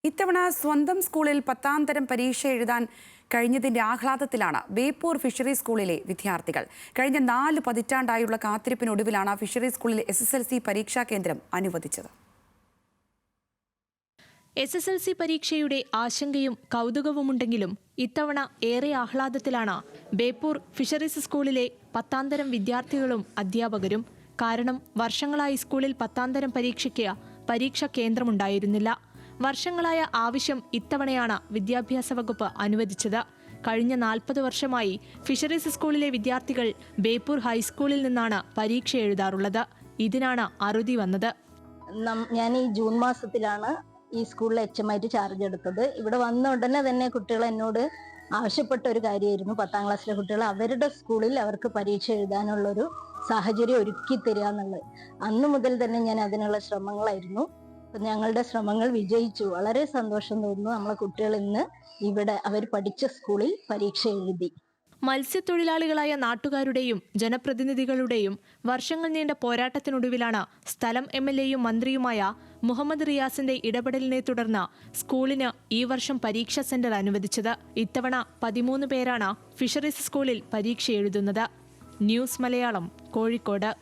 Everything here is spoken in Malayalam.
ഇത്തവണ സ്വന്തം സ്കൂളിൽ 10ാം തരം പരീക്ഷ എഴുതാൻ കഴിഞ്ഞതിന്റെ ആഹ്ലാദത്തിലാണ് ബേപ്പൂർ ഫിഷറീസ് സ്കൂളിലെ വിദ്യാർത്ഥികൾ. കഴിഞ്ഞ 4 പതിറ്റാണ്ടായുള്ള കാത്തിരിപ്പിനൊടുവിലാണ് ഫിഷറീസ് സ്കൂളിൽ SSLC പരീക്ഷാ കേന്ദ്രം അനുവദിച്ചത്. SSLC പരീക്ഷയുടെ ആശങ്കയും കൗതുകവുമുണ്ടെങ്കിലും ഇത്തവണ ഏറെ ആഹ്ലാദത്തിലാണ് ബേപ്പൂർ ഫിഷറീസ് സ്കൂളിലെ 10ാം തരം വിദ്യാർത്ഥികളും അധ്യാപകരും. കാരണം വർഷങ്ങളായി സ്കൂളിൽ 10ാം തരം പരീക്ഷയ്ക്ക് പരീക്ഷാ കേന്ദ്രമുണ്ടായിരുന്നില്ല. വർഷങ്ങളായ ആവശ്യം ഇത്തവണയാണ് വിദ്യാഭ്യാസ വകുപ്പ് അനുവദിച്ചത്. കഴിഞ്ഞ 40 വർഷമായി ഫിഷറീസ് സ്കൂളിലെ വിദ്യാർത്ഥികൾ ബേപ്പൂർ ഹൈസ്കൂളിൽ നിന്നാണ് പരീക്ഷ എഴുതാറുള്ളത്. ഇതിനാണ് അറുതി വന്നത്. ഞാൻ ഈ ജൂൺ മാസത്തിലാണ് ഈ സ്കൂളിൽ HM ചാർജ് എടുത്തത്. ഇവിടെ വന്ന ഉടനെ തന്നെ കുട്ടികൾ എന്നോട് ആവശ്യപ്പെട്ട ഒരു കാര്യമായിരുന്നു 10ാം ക്ലാസ്സിലെ കുട്ടികൾ അവരുടെ സ്കൂളിൽ അവർക്ക് പരീക്ഷ എഴുതാനുള്ളൊരു സാഹചര്യം ഒരുക്കി തരിക എന്നുള്ളത്. അന്നു മുതൽ തന്നെ ഞാൻ അതിനുള്ള ശ്രമങ്ങളായിരുന്നു. ഞങ്ങളുടെ ശ്രമങ്ങൾ വിജയിച്ചു. വളരെ സന്തോഷം തോന്നുന്നു. നമ്മളെ കുട്ടികൾ ഇന്ന് ഇവിടെ അവർ പഠിച്ച സ്കൂളിൽ പരീക്ഷ എഴുതി. മത്സ്യത്തൊഴിലാളികളായ നാട്ടുകാരുടെയും ജനപ്രതിനിധികളുടെയും വർഷങ്ങൾ നീണ്ട പോരാട്ടത്തിനൊടുവിലാണ് സ്ഥലം MLAയും മന്ത്രിയുമായ മുഹമ്മദ് റിയാസിന്റെ ഇടപെടലിനെ തുടർന്ന് സ്കൂളിന് ഈ വർഷം പരീക്ഷാ സെന്റർ അനുവദിച്ചത്. ഇത്തവണ 13 പേരാണ് ഫിഷറീസ് സ്കൂളിൽ പരീക്ഷ എഴുതുന്നത്. ന്യൂസ് മലയാളം, കോഴിക്കോട്.